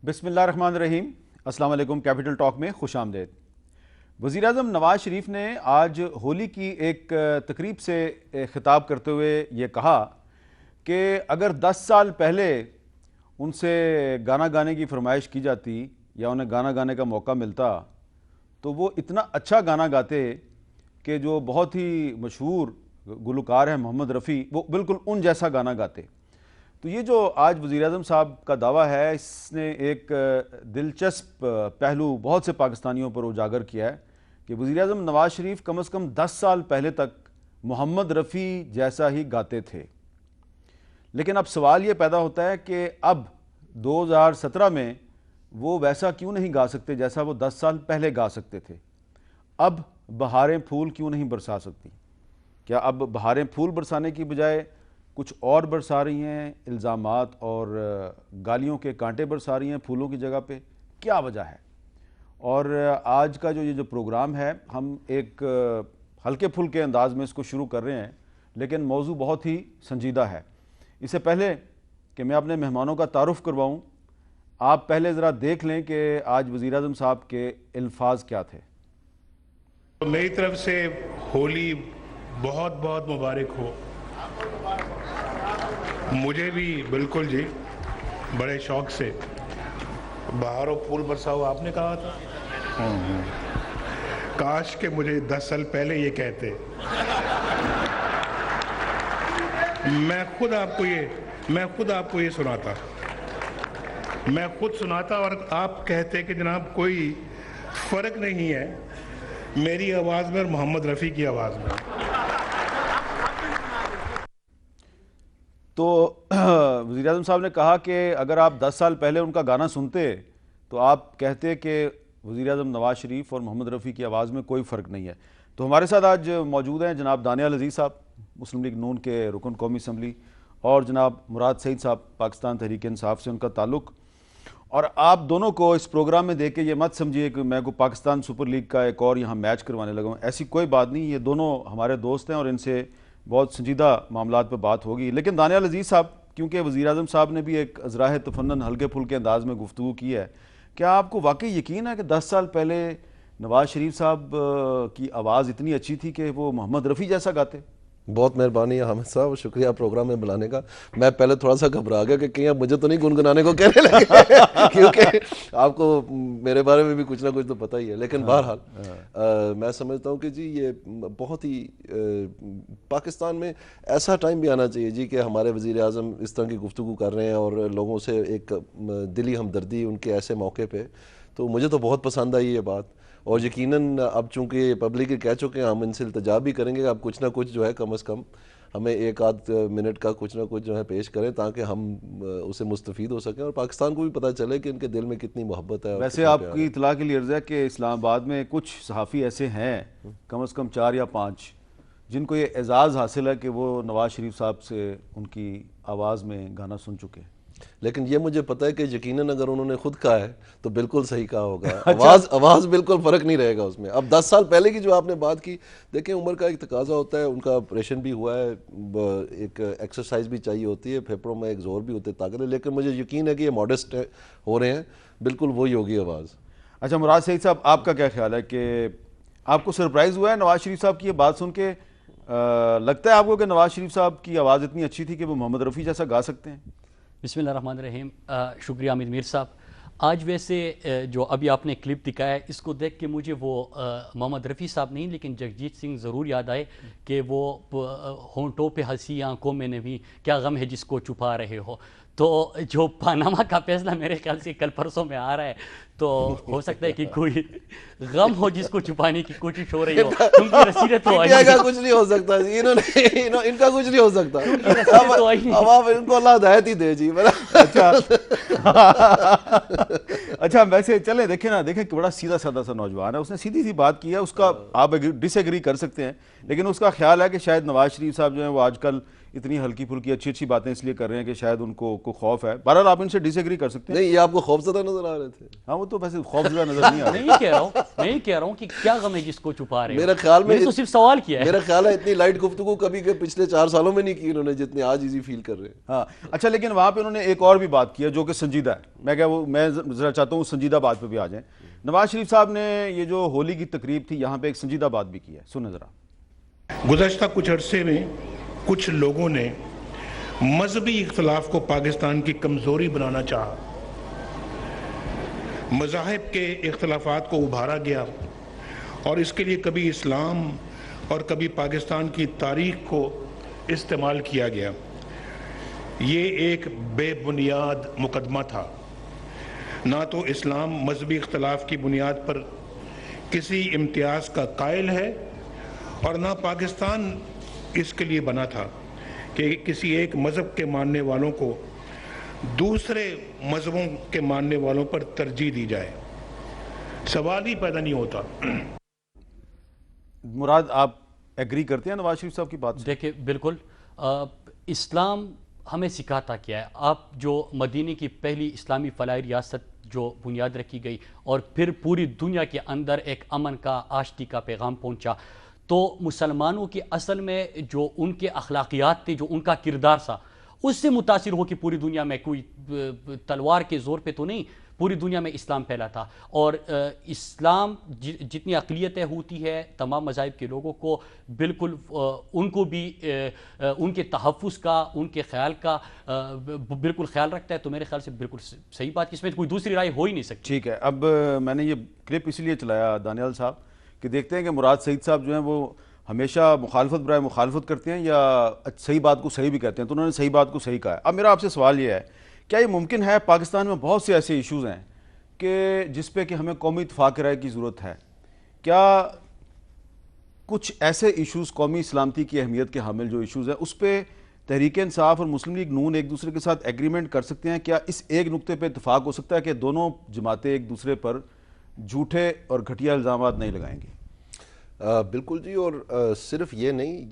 بسم اللہ الرحمن الرحیم۔ السلام علیکم۔ کیپٹل ٹاک میں خوش آمدید۔ وزیر اعظم نواز شریف نے آج ہولی کی ایک تقریب سے خطاب کرتے ہوئے یہ کہا کہ اگر 10 سال پہلے ان سے گانا گانے کی فرمائش کی جاتی یا انہیں گانا گانے کا موقع ملتا تو وہ اتنا اچھا گانا گاتے کہ جو بہت ہی مشہور گلوکار ہیں محمد رفیع، وہ بالکل ان جیسا گانا گاتے۔ تو یہ جو آج وزیر اعظم صاحب کا دعویٰ ہے، اس نے ایک دلچسپ پہلو بہت سے پاکستانیوں پر اجاگر کیا ہے کہ وزیر اعظم نواز شریف کم از کم 10 سال پہلے تک محمد رفیع جیسا ہی گاتے تھے۔ لیکن اب سوال یہ پیدا ہوتا ہے کہ اب 2017 میں وہ ویسا کیوں نہیں گا سکتے جیسا وہ 10 سال پہلے گا سکتے تھے؟ اب بہاریں پھول کیوں نہیں برسا سکتی؟ کیا اب بہاریں پھول برسانے کی بجائے کچھ اور برسا رہی ہیں؟ الزامات اور گالیوں کے کانٹے برسا رہی ہیں پھولوں کی جگہ پہ؟ کیا وجہ ہے؟ اور آج کا جو یہ پروگرام ہے، ہم ایک ہلکے پھلکے انداز میں اس کو شروع کر رہے ہیں، لیکن موضوع بہت ہی سنجیدہ ہے۔ اس سے پہلے کہ میں اپنے مہمانوں کا تعارف کرواؤں، آپ پہلے ذرا دیکھ لیں کہ آج وزیر اعظم صاحب کے الفاظ کیا تھے۔ میری طرف سے ہولی بہت بہت مبارک ہو۔ مجھے بھی بالکل جی، بڑے شوق سے بہاروں پھول برساؤ آپ نے کہا تھا، کاش کہ مجھے 10 سال پہلے یہ کہتے، میں خود آپ کو یہ سناتا، میں خود سناتا اور آپ کہتے کہ جناب کوئی فرق نہیں ہے میری آواز میں اور محمد رفیع کی آواز میں۔ تو وزیر اعظم صاحب نے کہا کہ اگر آپ 10 سال پہلے ان کا گانا سنتے تو آپ کہتے کہ وزیر اعظم نواز شریف اور محمد رفیع کی آواز میں کوئی فرق نہیں ہے۔ تو ہمارے ساتھ آج موجود ہیں جناب دانیال عزیز صاحب، مسلم لیگ نون کے رکن قومی اسمبلی، اور جناب مراد سعید صاحب، پاکستان تحریک انصاف سے ان کا تعلق۔ اور آپ دونوں کو اس پروگرام میں دیکھ کے یہ مت سمجھیے کہ میں کو پاکستان سپر لیگ کا ایک اور یہاں میچ کروانے لگا ہوں، ایسی کوئی بات نہیں۔ یہ دونوں ہمارے دوست ہیں اور ان سے بہت سنجیدہ معاملات پہ بات ہوگی۔ لیکن دانیال عزیز صاحب، کیونکہ وزیر اعظم صاحب نے بھی ایک ازراہ تفنن ہلکے پھلکے انداز میں گفتگو کی ہے، کیا آپ کو واقعی یقین ہے کہ 10 سال پہلے نواز شریف صاحب کی آواز اتنی اچھی تھی کہ وہ محمد رفیع جیسا گاتے؟ بہت مہربانی ہے حامد صاحب، شکریہ پروگرام میں بلانے کا۔ میں پہلے تھوڑا سا گھبرا گیا کہ کہیں آپ مجھے تو نہیں گنگنانے کو کہنے لگے کیونکہ آپ کو میرے بارے میں بھی کچھ نہ کچھ تو پتہ ہی ہے۔ لیکن بہرحال میں سمجھتا ہوں کہ جی یہ بہت ہی پاکستان میں ایسا ٹائم بھی آنا چاہیے جی کہ ہمارے وزیر اعظم اس طرح کی گفتگو کر رہے ہیں اور لوگوں سے ایک دلی ہمدردی ان کے ایسے موقع پہ، تو مجھے تو بہت پسند آئی یہ بات۔ اور یقیناً اب چونکہ پبلک کہہ چکے ہیں، ہم ان سے التجا بھی کریں گے، اب کچھ نہ کچھ جو ہے کم از کم ہمیں 1 آدھ منٹ کا کچھ نہ کچھ جو ہے پیش کریں تاکہ ہم اسے مستفید ہو سکیں اور پاکستان کو بھی پتہ چلے کہ ان کے دل میں کتنی محبت ہے۔ ویسے آپ کی اطلاع کے لیے عرض ہے کہ اسلام آباد میں کچھ صحافی ایسے ہیں، کم از کم 4 یا 5، جن کو یہ اعزاز حاصل ہے کہ وہ نواز شریف صاحب سے ان کی آواز میں گانا سن چکے ہیں۔ لیکن یہ مجھے پتہ ہے کہ یقیناً اگر انہوں نے خود کہا ہے تو بالکل صحیح کہا ہوگا۔ آواز بالکل فرق نہیں رہے گا اس میں۔ اب 10 سال پہلے کی جو آپ نے بات کی، دیکھیں عمر کا ایک تقاضا ہوتا ہے، ان کا آپریشن بھی ہوا ہے، ایک ایکسرسائز بھی چاہیے ہوتی ہے، پھیپھڑوں میں ایک زور بھی ہوتے طاقت ہے، لیکن مجھے یقین ہے کہ یہ ماڈسٹ ہو رہے ہیں، بالکل وہی ہوگی آواز۔ اچھا مراد سعید صاحب، آپ کا کیا خیال ہے کہ آپ کو سرپرائز ہوا ہے نواز شریف صاحب کی یہ بات سن کے؟ لگتا ہے آپ کو کہ نواز شریف صاحب کی آواز اتنی اچھی تھی کہ وہ محمد رفیع جیسا گا سکتے ہیں؟ بسم اللہ الرحمن الرحیم۔ شکریہ حامد میر صاحب۔ آج ویسے جو ابھی آپ نے کلپ دکھایا ہے، اس کو دیکھ کے مجھے وہ محمد رفیع صاحب نہیں لیکن جگجیت سنگھ ضرور یاد آئے کہ وہ ہونٹوں پہ ہنسی آنکھوں میں نمی، کیا غم ہے جس کو چھپا رہے ہو۔ تو جو پاناما کا فیصلہ میرے خیال سے کل پرسوں میں آ رہا ہے، تو ہو سکتا ہے کہ کوئی غم ہو جس کو چھپانے کی کوشش ہو رہی ہو، کیونکہ رسیدت تو آئی کچھ نہیں ہو سکتا جی، ان کا کچھ نہیں ہو سکتا، اب آپ ان کو اللہ ہدایت ہی دے جی۔ اچھا ویسے چلیں دیکھیں نا، دیکھیں کہ بڑا سیدھا سادہ سا نوجوان ہے، اس نے سیدھی سی بات کی ہے، اس کا آپ ڈس ایگری کر سکتے ہیں، لیکن اس کا خیال ہے کہ شاید نواز شریف صاحب جو ہیں وہ آج کل اتنی ہلکی پھلکی اچھی اچھی باتیں اس لیے کر رہے ہیں کہ شاید ان کو خوف ہے. بہرحال آپ ان سے ڈس ایگری کر سکتے ہیں. نہیں، یہ آپ کو خوف زدہ نظر آ رہے تھے؟ ہاں وہ تو ویسے خوف زدہ نظر نہیں آ رہے. میں یہ کہہ رہا ہوں کہ کیا غم ہے جس کو چھپا رہے ہیں. میرا خیال میں تو صرف سوال کیا ہے. میرا خیال ہے اتنی لائٹ گفتگو کبھی کہ پچھلے 4 سالوں میں نہیں کی انہوں نے جتنی آج ایزی فیل کر رہے ہیں. ہاں اچھا، لیکن وہاں پہ انہوں نے ایک اور بھی بات کی ہے جو کہ سنجیدہ ہے. میں ذرا چاہتا ہوں اس سنجیدہ بات پہ بھی آ جائیں. نواز شریف صاحب نے یہ جو ہولی کی تقریب تھی یہاں پہ ایک سنجیدہ بات بھی کی ہے، سنیں ذرا. گزشتہ کچھ عرصے میں کچھ لوگوں نے مذہبی اختلاف کو پاکستان کی کمزوری بنانا چاہا. مذاہب کے اختلافات کو ابھارا گیا اور اس کے لیے کبھی اسلام اور کبھی پاکستان کی تاریخ کو استعمال کیا گیا. یہ ایک بے بنیاد مقدمہ تھا. نہ تو اسلام مذہبی اختلاف کی بنیاد پر کسی امتیاز کا قائل ہے اور نہ پاکستان اس کے لیے بنا تھا کہ کسی ایک مذہب کے ماننے والوں کو دوسرے مذہبوں کے ماننے والوں پر ترجیح دی جائے. سوال ہی پیدا نہیں ہوتا. مراد آپ ایگری کرتے ہیں نواز شریف صاحب کی بات سے؟ دیکھیں بالکل، اسلام ہمیں سکھاتا کیا ہے. آپ جو مدینے کی پہلی اسلامی فلاحی ریاست جو بنیاد رکھی گئی اور پھر پوری دنیا کے اندر ایک امن کا، آشتی کا پیغام پہنچا، تو مسلمانوں کی اصل میں جو ان کے اخلاقیات تھے، جو ان کا کردار تھا، اس سے متاثر ہو کہ پوری دنیا میں کوئی تلوار کے زور پہ تو نہیں، پوری دنیا میں اسلام پھیلا تھا. اور اسلام جتنی اقلیتیں ہوتی ہے تمام مذاہب کے لوگوں کو بالکل ان کو بھی ان کے تحفظ کا، ان کے خیال کا بالکل خیال رکھتا ہے. تو میرے خیال سے بالکل صحیح بات، اس میں کوئی دوسری رائے ہو ہی نہیں سکتی. ٹھیک ہے. اب میں نے یہ کلپ اس لیے چلایا دانیال صاحب کہ دیکھتے ہیں کہ مراد سعید صاحب جو ہیں وہ ہمیشہ مخالفت برائے مخالفت کرتے ہیں یا صحیح بات کو صحیح بھی کہتے ہیں. تو انہوں نے صحیح بات کو صحیح کہا ہے. اب میرا آپ سے سوال یہ ہے، کیا یہ ممکن ہے پاکستان میں بہت سے ایسے ایشوز ہیں کہ جس پہ کہ ہمیں قومی اتفاق رائے کی ضرورت ہے؟ کیا کچھ ایسے ایشوز قومی سلامتی کی اہمیت کے حامل جو ایشوز ہیں اس پہ تحریک انصاف اور مسلم لیگ نون ایک دوسرے کے ساتھ ایگریمنٹ کر سکتے ہیں؟ کیا اس ایک نقطے پہ اتفاق ہو سکتا ہے کہ دونوں جماعتیں ایک دوسرے پر جھوٹے اور گھٹیا الزامات نہیں لگائیں گی؟ بالکل جی. اور صرف یہ نہیں،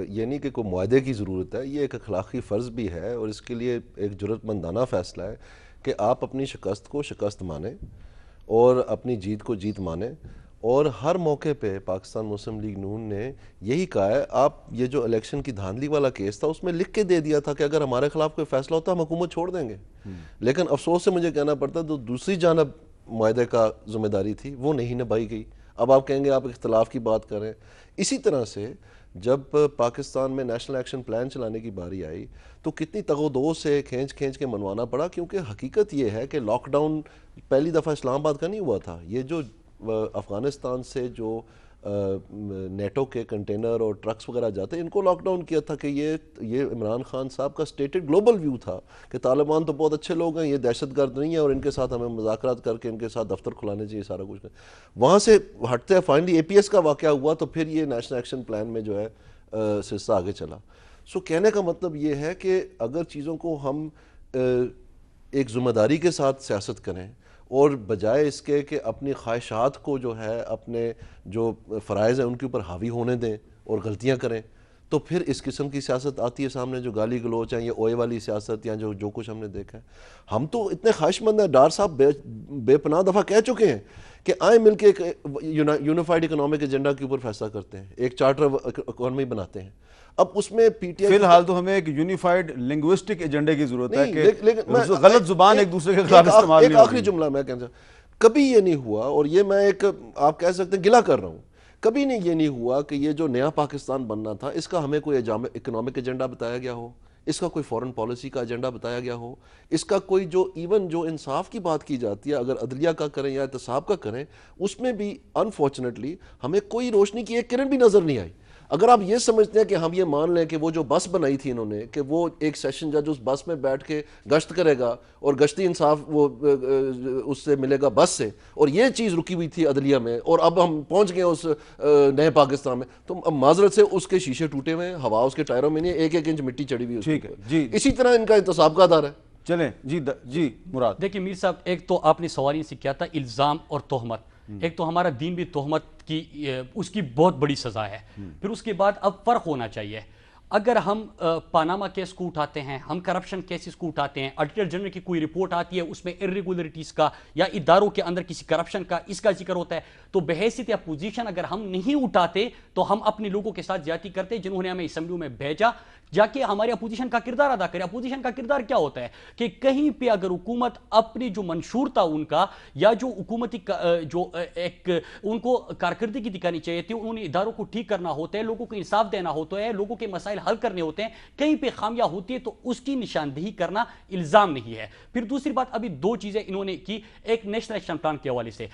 یہ نہیں کہ کوئی معاہدے کی ضرورت ہے، یہ ایک اخلاقی فرض بھی ہے اور اس کے لیے ایک جرأت مندانہ فیصلہ ہے کہ آپ اپنی شکست کو شکست مانیں اور اپنی جیت کو جیت مانیں. اور ہر موقع پہ پاکستان مسلم لیگ نون نے یہی کہا ہے. آپ یہ جو الیکشن کی دھاندلی والا کیس تھا اس میں لکھ کے دے دیا تھا کہ اگر ہمارے خلاف کوئی فیصلہ ہوتا ہم حکومت چھوڑ دیں گے. لیکن افسوس سے مجھے کہنا پڑتا ہے تو دوسری جانب معاہدے کا ذمہ داری تھی وہ نہیں نبھائی گئی. اب آپ کہیں گے آپ اختلاف کی بات کریں. اسی طرح سے جب پاکستان میں نیشنل ایکشن پلان چلانے کی باری آئی تو کتنی تگ و دو سے کھینچ کے منوانا پڑا، کیونکہ حقیقت یہ ہے کہ لاک ڈاؤن پہلی دفعہ اسلام آباد کا نہیں ہوا تھا. یہ جو افغانستان سے جو نیٹو کے کنٹینر اور ٹرکس وغیرہ جاتے ہیں ان کو لاک ڈاؤن کیا تھا کہ یہ عمران خان صاحب کا سٹیٹڈ گلوبل ویو تھا کہ طالبان تو بہت اچھے لوگ ہیں، یہ دہشت گرد نہیں ہے اور ان کے ساتھ ہمیں مذاکرات کر کے ان کے ساتھ دفتر کھلانے چاہیے، سارا کچھ. وہاں سے ہٹتے ہیں فائنلی اے پی ایس کا واقعہ ہوا تو پھر یہ نیشنل ایکشن پلان میں جو ہے سلسلہ آگے چلا. سو کہنے کا مطلب یہ ہے کہ اگر چیزوں کو ہم ایک ذمہ داری کے ساتھ سیاست کریں اور بجائے اس کے کہ اپنی خواہشات کو جو ہے اپنے جو فرائض ہیں ان کے اوپر حاوی ہونے دیں اور غلطیاں کریں، تو پھر اس قسم کی سیاست آتی ہے سامنے جو گالی گلوچ ہیں، یہ اوئے والی سیاست یا جو کچھ ہم نے دیکھا ہے. ہم تو اتنے خواہش مند ہیں، ڈار صاحب بے پناہ دفعہ کہہ چکے ہیں کہ آئیں مل کے ایک یونیفائڈ اکنامک ایجنڈا کے اوپر فیصلہ کرتے ہیں، ایک چارٹر اکانومی بناتے ہیں. اب اس میں پی ٹی آئی فی الحال تو ہمیں ایک یونیفائڈ لنگوسٹک ایجنڈے کی ضرورت ہے کہ غلط زبان ایک دوسرے کے خلاف استعمال نہیں ہوگی. ایک آخری جملہ میں کہنا چاہتا، کبھی یہ نہیں ہوا اور یہ میں ایک آپ کہہ سکتے ہیں گلہ کر رہا ہوں، کبھی نہیں یہ نہیں ہوا کہ یہ جو نیا پاکستان بننا تھا اس کا ہمیں کوئی اکنامک ایجنڈا بتایا گیا ہو، اس کا کوئی فورن پالیسی کا ایجنڈا بتایا گیا ہو، اس کا کوئی جو ایون جو انصاف کی بات کی جاتی ہے اگر عدلیہ کا کریں یا احتساب کا کریں اس میں بھی انفارچونیٹلی ہمیں کوئی روشنی کی ایک کرن بھی نظر نہیں آئی. اگر آپ یہ سمجھتے ہیں کہ ہم یہ مان لیں کہ وہ جو بس بنائی تھی انہوں نے کہ وہ ایک سیشن جج اس بس میں بیٹھ کے گشت کرے گا اور گشتی انصاف وہ اس سے ملے گا بس سے، اور یہ چیز رکی ہوئی تھی عدلیہ میں اور اب ہم پہنچ گئے اس نئے پاکستان میں، تو اب معذرت سے اس کے شیشے ٹوٹے ہوئے ہیں، ہوا اس کے ٹائروں میں نہیں ہے، ایک انچ مٹی چڑھی ہوئی. ٹھیک ہے جی، اسی طرح ان کا احتساب کا ادارہ ہے. چلیں جی مراد. دیکھیں میر صاحب، ایک تو آپ نے سوال سے کیا تھا الزام اور تہمت. ایک تو ہمارا دین بھی تہمت کی اس کی بہت بڑی سزا ہے. پھر اس کے بعد اب فرق ہونا چاہیے. اگر ہم پاناما کیس کو اٹھاتے ہیں, ہم کرپشن کیسز کو اٹھاتے ہیں, آڈیٹر جنرل کی کوئی رپورٹ آتی ہے اس میں irregularities کا یا اداروں کے اندر کسی کرپشن کا اس کا ذکر ہوتا ہے, تو بحیثیت اپوزیشن اگر ہم نہیں اٹھاتے تو ہم اپنے لوگوں کے ساتھ زیادتی کرتے جنہوں نے ہمیں اسمبلیوں میں بھیجا جا کے ہمارے اپوزیشن کا کردار ادا کرے. اپوزیشن کا کردار کیا ہوتا ہے کہ کہیں پہ اگر حکومت اپنی جو منشور تھا ان کا یا جو حکومتی جو ایک ان کو کارکردگی دکھانی چاہیے تھی, انہوں نے اداروں کو ٹھیک کرنا ہوتا ہے, لوگوں کو انصاف دینا ہوتا ہے, لوگوں کے مسائل حل کرنے ہوتے ہیں, کہیں پہ خامیاں ہوتی ہے تو اس کی نشاندہی کرنا الزام نہیں ہے. پھر دوسری بات, ابھی دو چیزیں انہوں نے کی. ایک نیشنل ایکشن پلان کے حوالے سے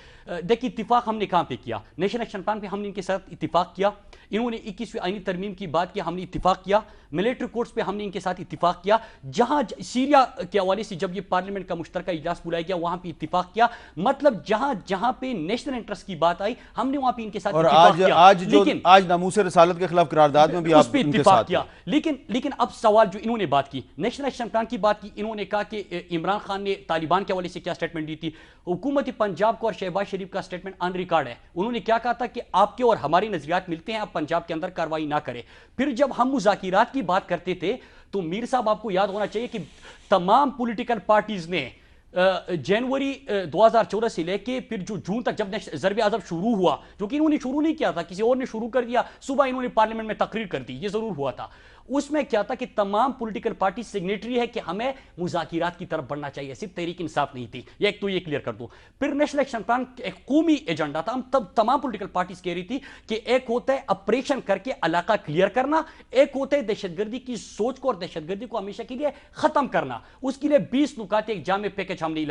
دیکھیے اتفاق ہم نے کہاں پہ کیا, نیشنل ایکشن پلان پہ ہم نے ان کے ساتھ اتفاق کیا. انہوں نے 21ویں آئینی ترمیم کی بات کی, ہم نے اتفاق کیا. ملٹری کورٹس پہ ہم نے ان کے ساتھ اتفاق کیا. جہاں سیریا کے حوالے سے جب یہ پارلیمنٹ کا مشترکہ اجلاس بلایا گیا وہاں پہ اتفاق کیا. مطلب جہاں پہ نیشنل انٹرسٹ کی بات آئی ہم نے وہاں پہ ان کے ساتھ اتفاق کیا. آج ناموس رسالت کے خلاف قرارداد میں بھی آپ ان کے ساتھ کیا. لیکن اب سوال جو انہوں نے بات کی, نیشنل ایکشن پلان کی بات کی, انہوں نے کہا کہ عمران خان نے طالبان کے حوالے سے کیا سٹیٹمنٹ دی تھی. حکومت پنجاب کو اور شہباز شریف کا سٹیٹمنٹ آن ریکارڈ ہے. انہوں نے کیا کہا تھا کہ آپ کے اور ہمارے نظریات ملتے ہیں, آپ پنجاب کے اندر کارروائی نہ کریں. پھر جب ہم مذاکرات کی بات کرتے تھے تو میر صاحب آپ کو یاد ہونا چاہیے کہ تمام پولیٹیکل پارٹیز نے جنوری 2014 سے لے کے پھر جو جون تک جب ضرب عضب شروع ہوا, جو کہ انہوں نے شروع نہیں کیا تھا, کسی اور نے شروع کر دیا, صبح انہوں نے پارلیمنٹ میں تقریر کر دی, یہ ضرور ہوا تھا. اس میں کیا تھا کہ تمام پولیٹیکل پارٹی سگنیٹری ہے کہ ہمیں مذاکرات کی طرف بڑھنا چاہیے, صرف تحریک انصاف نہیں تھی. یہ ایک تو یہ کلیئر کر دوں. پھر نیشنل ایکشن پلان ایک قومی ایجنڈا تھا. ہم تب تمام پولیٹیکل پارٹیز کہہ رہی تھی کہ ایک ہوتا ہے آپریشن کر کے علاقہ کلیئر کرنا, ایک ہوتا ہے دہشت گردی کی سوچ کو اور دہشت گردی کو ہمیشہ کے لیے ختم کرنا. اس کے لیے 20 نکات ایک جامع پیکج ہم نے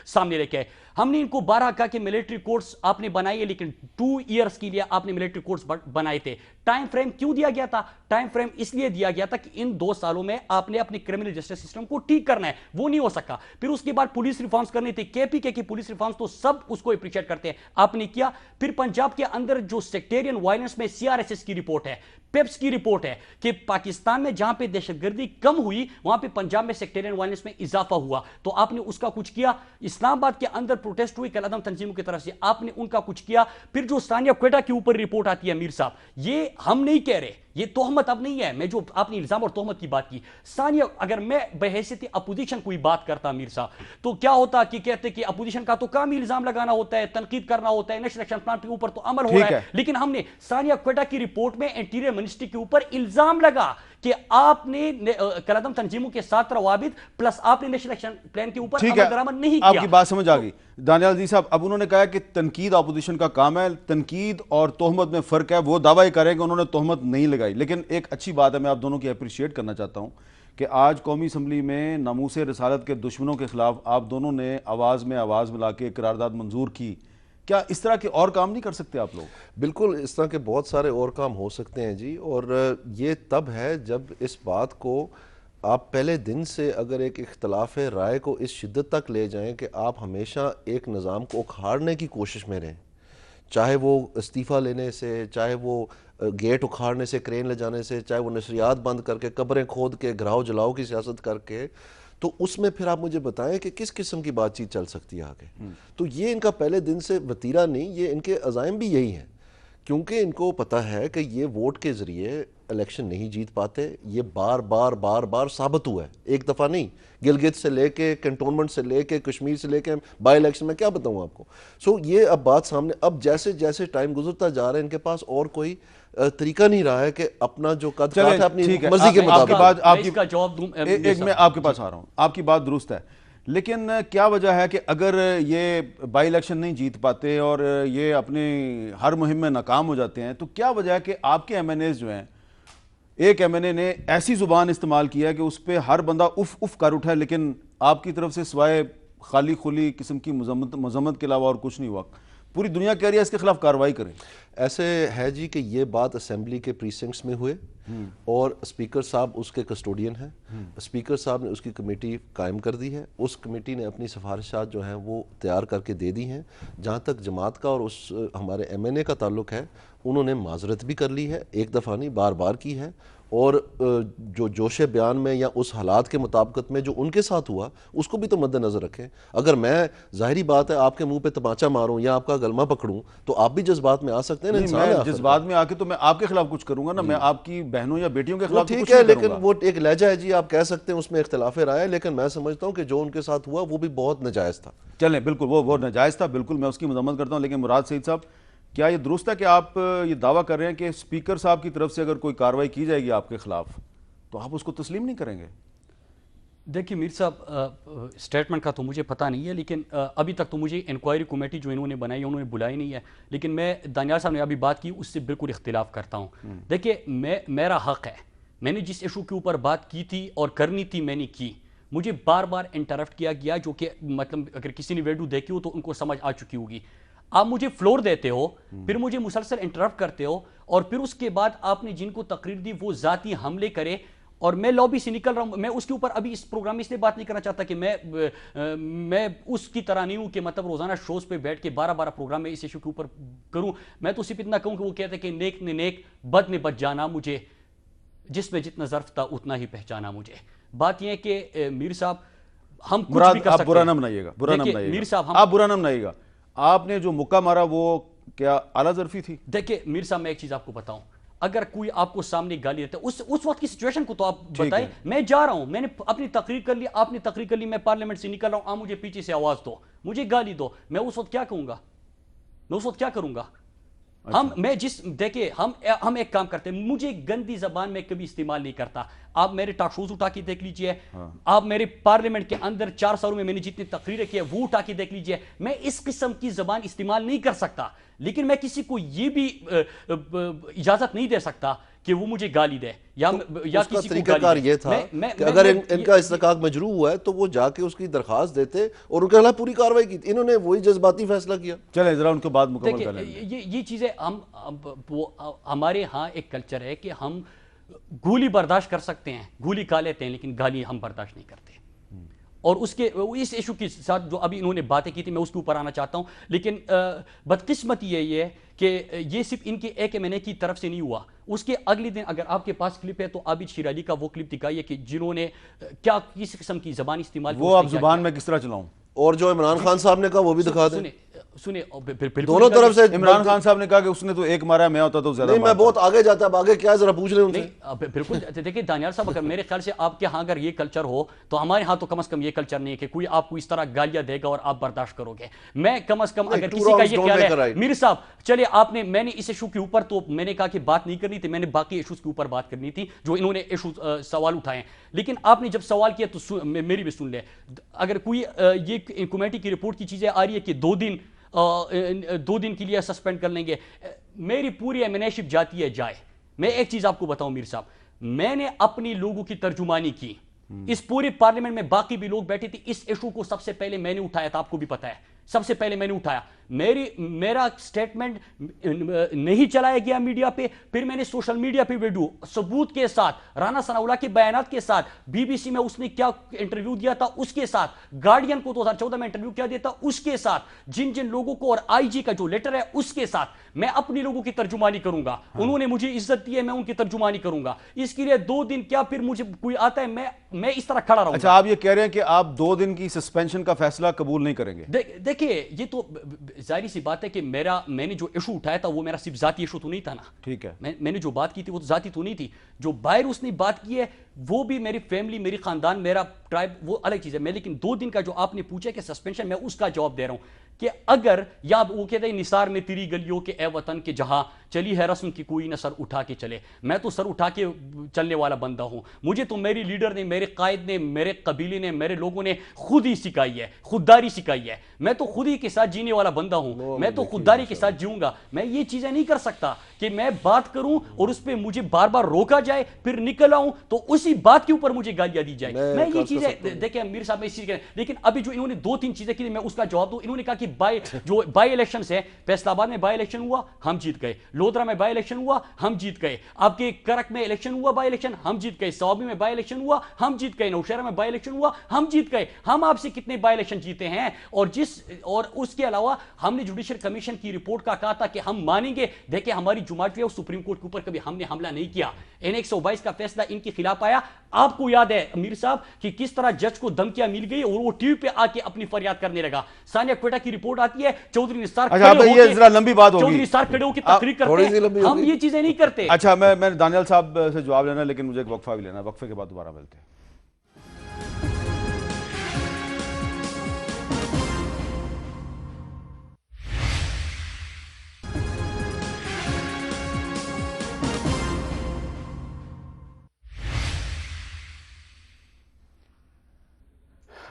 سامنے رکھے. ہم نے ان کو 12 کہا کہ ملٹری کورٹس آپ نے بنائی ہے, لیکن 2 ایئرس کے لیے آپ نے ملٹری کورٹس بنائے تھے. ٹائم فریم کیوں دیا گیا تھا؟ ٹائم فریم اس لیے دیا گیا تھا کہ ان 2 سالوں میں آپ نے اپنی کرمنل جسٹس سسٹم کو ٹھیک کرنا ہے, وہ نہیں ہو سکا. پھر اس کے بعد پولیس ریفارمز کرنی تھی, KPK کی پولیس ریفارمز تو سب اس کو اپریشیٹ کرتے ہیں, آپ نے کیا. پھر پنجاب کے اندر جو سیکٹیرین وائلنس میں CRSS کی رپورٹ ہے, پیپس کی رپورٹ ہے کہ پاکستان میں جہاں پہ دہشت گردی کم ہوئی وہاں پہ پنجاب میں سیکٹیرین وائلنس میں اضافہ ہوا, تو آپ نے اس کا کچھ کیا. اسلام آباد کے اندر پروٹیسٹ ہوئی کالعدم تنظیموں کی طرف سے, آپ نے ان کا کچھ کیا. پھر جو ثانیہ کوئٹہ کے اوپر رپورٹ آتی ہے میر صاحب, یہ ہم نہیں کہہ رہے, یہ تہمت اب نہیں ہے. میں جو آپ نے الزام اور تہمت کی بات کی, ثانیہ اگر میں بحیثیت اپوزیشن کوئی بات کرتا میر صاحب تو کیا ہوتا کہ کہتے کہ اپوزیشن کا تو کام ہی الزام لگانا ہوتا ہے, تنقید کرنا ہوتا ہے, نیشنل ایکشن پلان کے اوپر تو عمل ہو رہا ہے. لیکن ہم نے ثانیہ کوئٹہ کی رپورٹ میں انٹیریئر منسٹری کے اوپر الزام لگا کہ آپ نے کالعدم تنظیموں کے ساتھ روابط پلس آپ نے نیشنل ایکشن پلان کے اوپر عمل درآمد نہیں کیا. آپ کی بات سمجھ آ گئی دانیال عزیز صاحب. اب انہوں نے کہا کہ تنقید اپوزیشن کا کام ہے, تنقید اور تہمت میں فرق ہے. وہ دعویٰ کریں کہ انہوں نے تہمت نہیں لگائی, لیکن ایک اچھی بات ہے, میں آپ دونوں کی اپریشیٹ کرنا چاہتا ہوں کہ آج قومی اسمبلی میں ناموس رسالت کے دشمنوں کے خلاف آپ دونوں نے آواز میں آواز ملا کے قرارداد منظور کی. کیا اس طرح کے اور کام نہیں کر سکتے آپ لوگ؟ بالکل اس طرح کے بہت سارے اور کام ہو سکتے ہیں جی, اور یہ تب ہے جب اس بات کو آپ پہلے دن سے اگر ایک اختلاف رائے کو اس شدت تک لے جائیں کہ آپ ہمیشہ ایک نظام کو اکھاڑنے کی کوشش میں رہیں, چاہے وہ استعفیٰ لینے سے, چاہے وہ گیٹ اکھاڑنے سے, کرین لے جانے سے, چاہے وہ نشریات بند کر کے, قبریں کھود کے, گھراؤ جلاؤ کی سیاست کر کے, تو اس میں پھر آپ مجھے بتائیں کہ کس قسم کی بات چیت چل سکتی ہے آگے. تو یہ ان کا پہلے دن سے وتیرہ نہیں, یہ ان کے عزائم بھی یہی ہیں, کیونکہ ان کو پتہ ہے کہ یہ ووٹ کے ذریعے الیکشن نہیں جیت پاتے. یہ بار بار ثابت ہوا ہے, ایک دفعہ نہیں, گلگت سے لے کے کنٹونمنٹ سے لے کے کشمیر سے لے کے بائی الیکشن میں کیا بتاؤں آپ کو. سو یہ اب بات سامنے, اب جیسے جیسے ٹائم گزرتا جا رہا ہے ان کے پاس اور کوئی طریقہ نہیں رہا ہے کہ اپنا جو قد کاٹ ہے اپنی مرضی کے مطابق. ایک میں آپ کے پاس آ رہا ہوں, آپ کی بات درست ہے, لیکن کیا وجہ ہے کہ اگر یہ بائی الیکشن نہیں جیت پاتے اور یہ اپنی ہر مہم میں ناکام ہو جاتے ہیں, تو کیا وجہ ہے کہ آپ کے ایم این ایز جو ہیں, ایک ایم این اے نے ایسی زبان استعمال کیا ہے کہ اس پہ ہر بندہ اف اف کر اٹھا ہے, لیکن آپ کی طرف سے سوائے خالی خلی قسم کی مذمت کے علاوہ اور کچھ نہیں ہوا. پوری دنیا کہہ رہی ہے اس کے خلاف کارروائی کریں. ایسے ہے جی کہ یہ بات اسمبلی کے پریسنکٹس میں ہوئے اور اسپیکر صاحب اس کے کسٹوڈین ہیں. اسپیکر صاحب نے اس کی کمیٹی قائم کر دی ہے, اس کمیٹی نے اپنی سفارشات جو ہیں وہ تیار کر کے دے دی ہیں. جہاں تک جماعت کا اور اس ہمارے ایم این اے کا تعلق ہے, انہوں نے معذرت بھی کر لی ہے, ایک دفعہ نہیں بار بار کی ہے, اور جو جوش بیان میں یا اس حالات کے مطابقت میں جو ان کے ساتھ ہوا اس کو بھی تو مد نظر رکھیں. اگر میں ظاہری بات ہے آپ کے منہ پہ تماچا ماروں یا آپ کا گلمہ پکڑوں تو آپ بھی جذبات میں آ سکتے ہیں نا. انسان میں جذبات میں آ کے تو میں آپ کے خلاف کچھ کروں گا نا, میں آپ کی بہنوں یا بیٹیوں کے خلاف ٹھیک ہے, لیکن وہ ایک لہجہ ہے جی, آپ کہہ سکتے ہیں اس میں اختلاف رائے ہے, لیکن میں سمجھتا ہوں کہ جو ان کے ساتھ ہوا وہ بھی بہت ناجائز تھا. چلیں بالکل وہ ناجائز تھا, بالکل میں اس کی مذمت کرتا ہوں. لیکن مراد سعید صاحب, کیا یہ درست ہے کہ آپ یہ دعویٰ کر رہے ہیں کہ اسپیکر صاحب کی طرف سے اگر کوئی کارروائی کی جائے گی آپ کے خلاف تو آپ اس کو تسلیم نہیں کریں گے؟ دیکھیے میر صاحب, اسٹیٹمنٹ کا تو مجھے پتہ نہیں ہے, لیکن ابھی تک تو مجھے انکوائری کمیٹی جو انہوں نے بنائی انہوں نے بلائی نہیں ہے. لیکن میں دانیال صاحب نے ابھی بات کی اس سے بالکل اختلاف کرتا ہوں. دیکھیے میرا حق ہے, میں نے جس ایشو کے اوپر بات کی تھی اور کرنی تھی میں نے کی. مجھے بار بار انٹرپٹ کیا گیا, جو کہ مطلب اگر کسی نے ویڈیو دیکھی ہو تو ان کو سمجھ آ چکی ہوگی. آپ مجھے فلور دیتے ہو, پھر مجھے مسلسل انٹرپٹ کرتے ہو, اور پھر اس کے بعد آپ نے جن کو تقریر دی وہ ذاتی حملے کرے, اور میں لابی سے نکل رہا ہوں. میں اس کے اوپر ابھی اس پروگرام میں اس لیے بات نہیں کرنا چاہتا کہ میں اس کی طرح نہیں ہوں کہ مطلب روزانہ شوز پہ بیٹھ کے 12 پروگرام میں اس ایشو کے اوپر کروں. میں تو صرف اتنا کہوں کہ وہ کہتے ہیں کہ نیک نے نیک بد نے بد جانا مجھے, جس میں جتنا ظرف تھا اتنا ہی پہچانا مجھے. بات یہ ہے کہ میر صاحب ہم کچھ بھی کر سکتے ہیں. آپ برا نہ منائیے گا, میر صاحب آپ برا نہ منائیے گا. آپ نے جو مکہ مارا وہ کیا اعلیٰ ظرفی تھی؟ دیکھیں میر صاحب, میں ایک چیز آپ کو بتاؤں, اگر کوئی آپ کو سامنے گالی دیتا ہے اس وقت کی سچویشن کو تو آپ بتائیں. میں جا رہا ہوں, میں نے اپنی تقریر کر لی, آپ نے تقریر کر لی, میں پارلیمنٹ سے نکل رہا ہوں, آپ مجھے پیچھے سے آواز دو, مجھے گالی دو, میں اس وقت کیا کہوں گا؟ میں اس وقت کیا کروں گا؟ دیکھیں ہم ایک کام کرتے ہیں, مجھے گندی زبان میں کبھی استعمال نہیں کرتا. آپ میرے ٹاک شوز اٹھا کے دیکھ لیجئے, آپ میرے پارلیمنٹ کے اندر 4 سالوں میں میں نے جتنی تقریریں کی وہ اٹھا کے دیکھ لیجئے. میں اس قسم کی زبان استعمال نہیں کر سکتا, لیکن میں کسی کو یہ بھی اجازت نہیں دے سکتا کہ وہ مجھے گالی دے یا کسی کو کار یہ تھا کہ اگر ان کا استحقاق مجروح ہوا ہے تو وہ جا کے اس کی درخواست دیتے اور ان کے خلاف پوری کارروائی کی. انہوں نے وہی جذباتی فیصلہ کیا. چلیں ذرا ان کو بات مکمل کر لیں. یہ چیزیں ہمارے ہاں ایک کلچر ہے کہ ہم گولی برداشت کر سکتے ہیں, گولی کھا لیتے ہیں, لیکن گالی ہم برداشت نہیں کرتے. اور اس ایشو کے ساتھ جو ابھی انہوں نے باتیں کی تھی میں اس کے اوپر آنا چاہتا ہوں. لیکن بدقسمتی یہ ہے کہ یہ صرف ان کے ایک MNA کی طرف سے نہیں ہوا. اس کے اگلے دن اگر آپ کے پاس کلپ ہے تو عابد شیر علی کا وہ کلپ دکھائیے کہ جنہوں نے کیا کس قسم کی زبان استعمال کی. وہ آپ زبان میں کس طرح چلاؤں؟ اور جو عمران خان صاحب نے کہا وہ بھی دکھا دیں. سنیں دونوں طرف سے. عمران خان صاحب نے کہا کہ اس نے تو ایک مارا, میں ہوتا تو زیادہ. نہیں, میں بہت آگے جاتا, اب آگے کیا ذرا پوچھ لیں ان سے. بالکل. دیکھیں دانیال صاحب, اگر میرے خیال سے آپ کے ہاں اگر یہ کلچر ہو تو ہمارے ہاں تو کم از کم یہ کلچر نہیں ہے کہ کوئی آپ کو اس طرح گالیاں دے گا اور آپ برداشت کرو گے. میں کم از کم اگر کسی کا یہ خیال ہے میر صاحب, چلے میں نے اس ایشو کے اوپر تو میں نے کہا کہ بات نہیں کرنی تھی, میں نے باقی ایشوز کے اوپر بات کرنی تھی جو انہوں نے سوال اٹھائے ہیں. لیکن آپ نے جب سوال کیا تو میری بھی سن لے. اگر کوئی یہ کمیٹی کی رپورٹ کی چیزیں آ رہی ہے کہ 2 دن کے لیے سسپینڈ کر لیں گے, میری پوری MNA شپ جاتی ہے جائے. میں ایک چیز آپ کو بتاؤں میر صاحب, میں نے اپنی لوگوں کی ترجمانی کی, اس پورے پارلیمنٹ میں باقی بھی لوگ بیٹھے تھے. اس ایشو کو سب سے پہلے میں نے اٹھایا تھا, آپ کو بھی پتا ہے, سب سے پہلے میں نے اٹھایا. میرا سٹیٹمنٹ نہیں چلایا گیا میڈیا پہ, پھر میں نے سوشل میڈیا پہ ویڈیو ثبوت کے ساتھ, رانا ثناءاللہ کے بیانات کے ساتھ, BBC میں اس نے کیا انٹرویو دیا تھا اس کے ساتھ, گارڈین کو 2014 میں انٹرویو کیا دیتا اس کے ساتھ, جن لوگوں کو, اور IG کا جو لیٹر ہے اس کے ساتھ, میں اپنی لوگوں کی ترجمانی کروں گا. انہوں نے مجھے عزت دی ہے, میں ان کی ترجمانی کروں گا. اس کے لیے 2 دن کیا, پھر مجھے کوئی آتا ہے میں اس طرح کھڑا رہوں گا. اچھا, آپ یہ کہہ رہے ہیں کہ آپ 2 دن کی سسپینشن کا فیصلہ قبول نہیں کریں گے؟ دیکھیے یہ تو ظاہری سی بات ہے کہ میں نے جو ایشو اٹھایا تھا وہ میرا صرف ذاتی ایشو تو نہیں تھا نا. ٹھیک ہے, میں نے جو بات کی تھی وہ تو ذاتی تو نہیں تھی. جو باہر اس نے بات کی ہے وہ بھی میری فیملی, میری خاندان, میرا ٹرائب, وہ الگ چیز ہے. میں لیکن 2 دن کا جو آپ نے پوچھا کہ سسپینشن, میں اس کا جواب دے رہا ہوں کہ اگر یا وہ کہتے ہیں نثار میں تیری گلیوں کے اے وطن کے جہاں چلی ہے رسم کی کوئی نہ سر اٹھا کے چلے. میں تو سر اٹھا کے چلنے والا بندہ ہوں. مجھے تو میری لیڈر نے, میرے قائد نے, میرے قبیلے نے, میرے لوگوں نے خود ہی سکھائی ہے, خودداری سکھائی ہے. میں تو خود ہی کے ساتھ جینے والا بندہ ہوں, میں تو خودداری کے ساتھ جیوں گا. میں یہ چیزیں نہیں کر سکتا کہ میں بات کروں اور اس پہ مجھے بار بار روکا جائے, پھر نکل آؤں تو اسی بات کے اوپر مجھے گالیاں دی جائے. میں یہ چیزیں دیکھیں میر صاحب, میں اس چیز, لیکن ابھی جو انہوں نے 2-3 چیزیں کی میں اس کا جواب دوں. انہوں نے کہا کہ بائی الیکشنز ہے, فیصل آباد میں بائی الیکشن ہوا, ہم جیت گئے. لودھرا میں بائی الیکشن ہوا, ہم جیت گئے. آپ کے کرک میں الیکشن ہوا, بائی الیکشن, ہم جیت گئے. سوابی میں بائی الیکشن ہوا, ہم جیت گئے. نوشہرہ میں بائی الیکشن ہوا, ہم جیت گئے. ہم آپ سے کتنے بائی الیکشن جیتے ہیں؟ اور اس کے علاوہ ہم نے جوڈیشل کمیشن کی رپورٹ کا کہا تھا کہ ہم مانیں گے. دیکھیں ہماری جماعت جو ہے سپریم کورٹ کے اوپر کبھی ہم نے حملہ نہیں کیا. N122 کا فیصلہ ان کے خلاف آیا. آپ کو یاد ہے امیر صاحب کہ کس طرح جج کو دھمکیاں مل گئی اور وہ ٹی وی پہ آ کے اپنی فریاد کرنے لگا. ثانیہ کوئٹہ کی رپورٹ آتی ہے, چودھری نثار کھڑے ہو کے تقریر کرتے ہیں, ہم یہ چیزیں نہیں کرتے. اچھا میں دانیال صاحب سے جواب لینا, لیکن مجھے ایک وقفہ بھی لینا, وقفے کے بعد دوبارہ ملتے ہیں.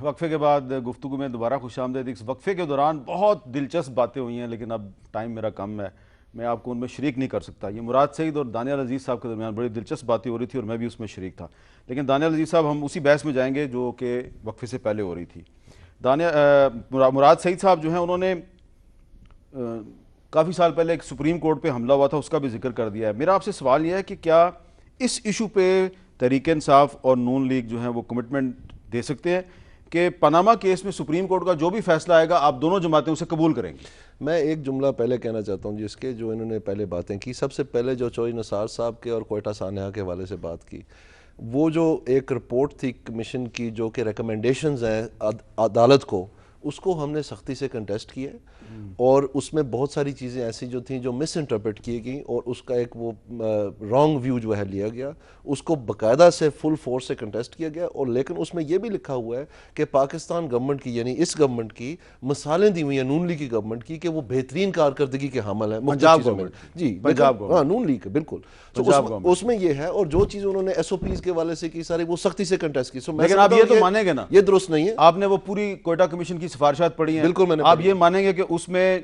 وقفے کے بعد گفتگو میں دوبارہ خوش آمدید. اس وقفے کے دوران بہت دلچسپ باتیں ہوئی ہیں, لیکن اب ٹائم میرا کم ہے, میں آپ کو ان میں شریک نہیں کر سکتا. یہ مراد سعید اور دانیال عزیز صاحب کے درمیان بڑی دلچسپ باتیں ہو رہی تھی اور میں بھی اس میں شریک تھا. لیکن دانیال عزیز صاحب, ہم اسی بحث میں جائیں گے جو کہ وقفے سے پہلے ہو رہی تھی. مراد سعید صاحب جو ہیں, انہوں نے کافی سال پہلے ایک سپریم کورٹ پہ حملہ ہوا تھا, اس کا بھی ذکر کر دیا ہے. میرا آپ سے سوال یہ ہے کہ کیا اس ایشو پہ تحریک انصاف اور نون لیگ جو ہیں وہ کمٹمنٹ دے سکتے ہیں کہ پاناما کیس میں سپریم کورٹ کا جو بھی فیصلہ آئے گا آپ دونوں جماعتیں اسے قبول کریں گی؟ میں ایک جملہ پہلے کہنا چاہتا ہوں جس کے جو انہوں نے پہلے باتیں کی. سب سے پہلے جو چودھری نثار صاحب کے اور کوئٹہ سانحہ کے حوالے سے بات کی, وہ جو ایک رپورٹ تھی کمیشن کی جو کہ ریکمنڈیشنز ہیں عدالت کو, اس کو ہم نے سختی سے کنٹیسٹ کیا اور اس میں بہت ساری چیزیں ایسی جو تھیں جو مس انٹرپریٹ کی گئیں اور اس کا ایک وہ رانگ ویو جو ہے لیا گیا, اس کو باقاعدہ سے فل فورس سے کنٹیسٹ کیا گیا. اور لیکن اس میں یہ بھی لکھا ہوا ہے کہ پاکستان گورنمنٹ کی, یعنی اس گورنمنٹ کی مثالیں دی ہوئی ہیں نون لیگ کی گورنمنٹ کی کہ وہ بہترین کارکردگی کے حامل ہیں. پنجاب گورنمنٹ, جی ہاں نون لیگ بالکل, اس میں یہ ہے. اور جو چیز انہوں نے ایس او پیز کے حوالے سے کی ساری وہ سختی سے کنٹیسٹ کی. لیکن آپ یہ تو مانیں گے نا, یہ درست نہیں ہے. آپ نے وہ پوری کوئٹہ کمیشن کی سفارشات پڑھی ہیں, بالکل میں نے آپ یہ مانیں گے کہ اس میں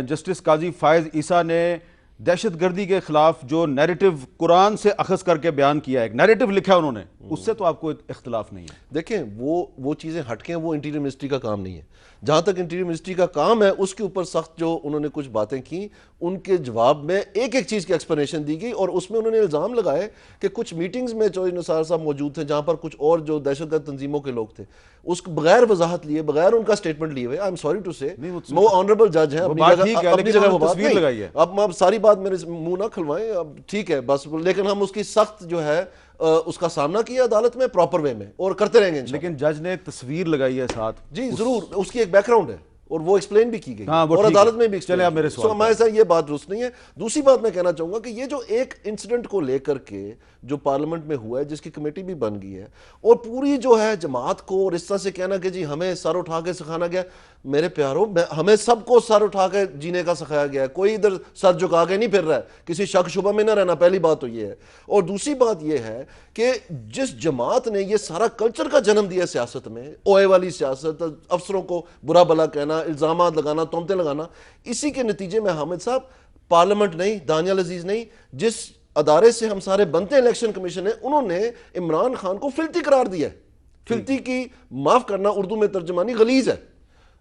جسٹس قاضی فائز عیسیٰ نے دہشت گردی کے خلاف جو نیریٹو قرآن سے اخذ کر کے بیان کیا ہے, ایک نیریٹو لکھا انہوں نے, اس سے تو آپ کو اختلاف نہیں ہے؟ دیکھیں وہ چیزیں ہٹ کے, وہ انٹیریئر منسٹری کا کام نہیں ہے. جہاں تک انٹیریئر منسٹری کا کام ہے اس کے اوپر سخت جو انہوں نے کچھ باتیں کی, ان کے جواب میں ایک ایک چیز کی ایکسپلینیشن دی گئی. اور اس میں انہوں نے الزام لگائے کہ کچھ میٹنگز میں چودھری نثار صاحب موجود تھے جہاں پر کچھ اور جو دہشت گرد تنظیموں کے لوگ تھے, اس کو بغیر وضاحت لیے, بغیر ان کا اسٹیٹمنٹ لیے ہوئے. آئی ایم سوری ٹو سے, وہ آنریبل جج ہیں, اپنی جگہ وہ بات نہیں. اب ساری بات میرے منہ نہ کھلوائیں, اب ٹھیک ہے بس, لیکن ہم اس کی سخت جو ہے اس کا سامنا کیا عدالت میں پراپر وے میں, اور کرتے رہیں گے. لیکن جج نے تصویر لگائی ہے ساتھ, جی ضرور, اس کی ایک بیک گراؤنڈ ہے اور وہ ایکسپلین بھی کی گئی اور عدالت میں بھی. چلے آپ میرے سوال, ہمارے ساتھ یہ بات درست نہیں ہے. دوسری بات میں کہنا چاہوں گا کہ یہ جو ایک انسیڈنٹ کو لے کر کے جو پارلیمنٹ میں ہوا ہے, جس کی کمیٹی بھی بن گئی ہے, اور پوری جو ہے جماعت کو اور اس طرح سے کہنا کہ جی ہمیں سر اٹھا کے سکھانا گیا, میرے پیاروں ہمیں سب کو سر اٹھا کے جینے کا سکھایا گیا ہے. کوئی ادھر سر جھکا کے نہیں پھر رہا ہے, کسی شک شبہ میں نہ رہنا, پہلی بات تو یہ ہے. اور دوسری بات یہ ہے کہ جس جماعت نے یہ سارا کلچر کا جنم دیا سیاست میں, اوئے والی سیاست, افسروں کو برا بلا کہنا, الزامات لگانا, تہمتیں لگانا, اسی کے نتیجے میں حامد صاحب پارلیمنٹ نہیں, دانیال عزیز نہیں, جس ادارے سے ہم سارے بنتے ہیں الیکشن کمیشن ہے, انہوں نے عمران خان کو فلٹی قرار دیا ہے. فلٹی کی معاف کرنا اردو میں ترجمانی غلیظ ہے.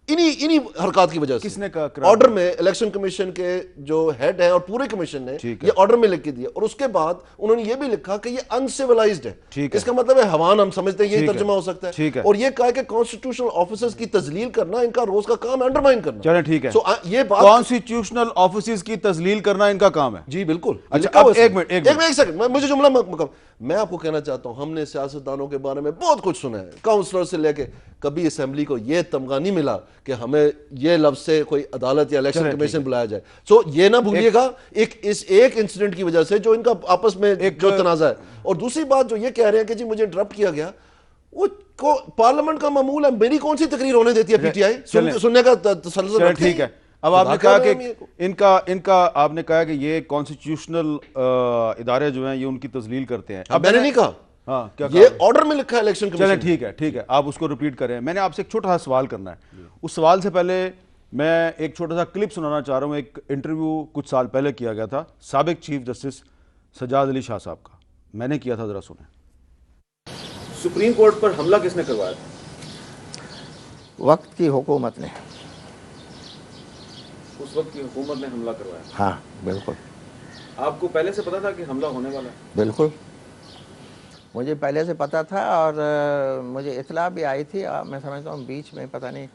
انہی حرکات کی وجہ سے کس نے کہا آرڈر میں الیکشن کمیشن کے جو ہیڈ ہیں اور پورے کمیشن نے یہ آرڈر میں لکھ کے دیا, اور اس کے بعد انہوں نے یہ بھی لکھا کہ یہ انسیولائزڈ ہے. اس کا مطلب ہے حوان, ہم سمجھتے ہیں یہی ترجمہ ہو سکتا ہے. اور یہ کہا کہ کانسٹیٹیوشنل آفیسرز کی تذلیل کرنا ان کا روز کا کام ہے, انڈرمائن کرنا. چلیں ٹھیک ہے, یہ بات کانسٹیٹیوشنل آفیسرز کی تذلیل کرنا ان کا کام ہے. جی بالکل. ایک سیکنڈ, مجھے جملہ میں آپ کو کہنا چاہتا ہوں, ہم نے سیاستدانوں کے بارے میں بہت کچھ سنا ہے, کاؤنسلر سے لے کے, کبھی اسمبلی کو یہ تمغہ نہیں ملا کہ ہمیں یہ لفظ سے کوئی عدالت یا الیکشن کمیشن بلایا جائے. سو یہ نہ بھولیے گا اس ایک انسیڈنٹ کی وجہ سے جو ان کا آپس میں جو تنازع ہے. اور دوسری بات جو یہ کہہ رہے ہیں کہ جی مجھے انٹرپٹ کیا گیا, وہ پارلیمنٹ کا معمول ہے, میری کون سی تقریر ہونے دیتی ہے پی ٹی آئی سننے کا تسلسل رکھتی ہے. ٹھیک ہے, اب آپ نے کہا کہ ان کا آپ نے کہا کہ یہ کانسٹیٹیوشنل ادارے جو ہیں یہ ان کی تذلیل کرتے ہیں. اب میں نے نہیں کہا, یہ آرڈر میں لکھا ہے الیکشن کمیشن. چلیں ٹھیک ہے, آپ اس کو ریپیٹ کریں. میں نے آپ سے ایک چھوٹا سا سوال کرنا ہے. اس سوال سے پہلے میں ایک چھوٹا سا کلپ سنانا چاہ رہا ہوں. ایک انٹرویو کچھ سال پہلے کیا گیا تھا سابق چیف جسٹس سجاد علی شاہ صاحب کا, میں نے کیا تھا, ذرا سنیں. سپریم کورٹ پر حملہ کس نے کروایا تھا؟ وقت کی حکومت نے. اس وقت کی حکومت نے حملہ کروایا؟ ہاں بالکل. آپ کو پہلے سے پتا تھا کہ حملہ ہونے والا ہے؟ بالکل, مجھے پہلے سے پتا تھا, اور مجھے اطلاع بھی آئی تھی. میں سمجھتا ہوں بیچ میں پتہ نہیں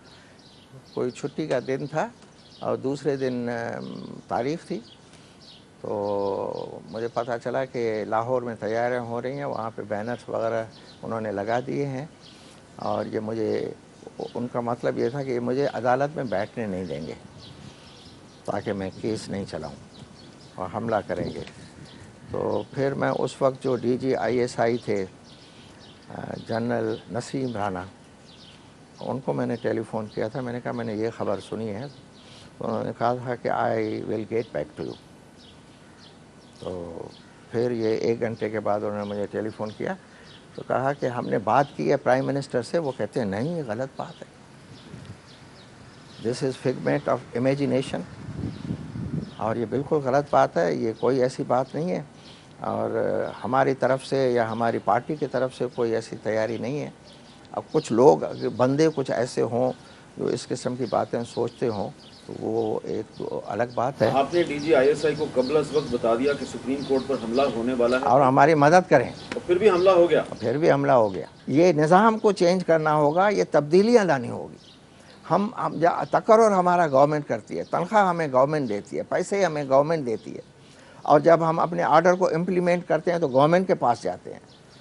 کوئی چھٹی کا دن تھا اور دوسرے دن تاریخ تھی, تو مجھے پتہ چلا کہ لاہور میں تیاریاں ہو رہی ہیں, وہاں پہ بینرز وغیرہ انہوں نے لگا دیے ہیں, اور یہ مجھے, ان کا مطلب یہ تھا کہ مجھے عدالت میں بیٹھنے نہیں دیں گے تاکہ میں کیس نہیں چلاؤں, اور حملہ کریں گے. تو پھر میں اس وقت جو DGISI تھے جنرل نسیم رانا, ان کو میں نے ٹیلی فون کیا تھا. میں نے کہا میں نے یہ خبر سنی ہے, تو انہوں نے کہا تھا کہ I will get back to you. تو پھر یہ 1 گھنٹے کے بعد انہوں نے مجھے ٹیلی فون کیا, تو کہا کہ ہم نے بات کی ہے پرائم منسٹر سے. وہ کہتے ہیں نہیں, یہ غلط بات ہے, دس از فگمنٹ آف امیجینیشن, اور یہ بالکل غلط بات ہے, یہ کوئی ایسی بات نہیں ہے, اور ہماری طرف سے یا ہماری پارٹی کی طرف سے کوئی ایسی تیاری نہیں ہے. اب کچھ لوگ بندے کچھ ایسے ہوں جو اس قسم کی باتیں سوچتے ہوں, تو وہ ایک تو الگ بات ہے. آپ نے DGISI کو قبل از وقت بتا دیا کہ سپریم کورٹ پر حملہ ہونے والا ہے, اور ہماری مدد کریں, اور پھر بھی حملہ ہو گیا. پھر بھی حملہ ہو گیا. یہ نظام کو چینج کرنا ہوگا, یہ تبدیلیاں لانی ہوگی. ہم تقرر ہمارا گورنمنٹ کرتی ہے, تنخواہ ہمیں گورنمنٹ دیتی ہے, پیسے ہمیں گورنمنٹ دیتی ہے, اور جب ہم اپنے آرڈر کو امپلیمنٹ کرتے ہیں تو گورنمنٹ کے پاس جاتے ہیں,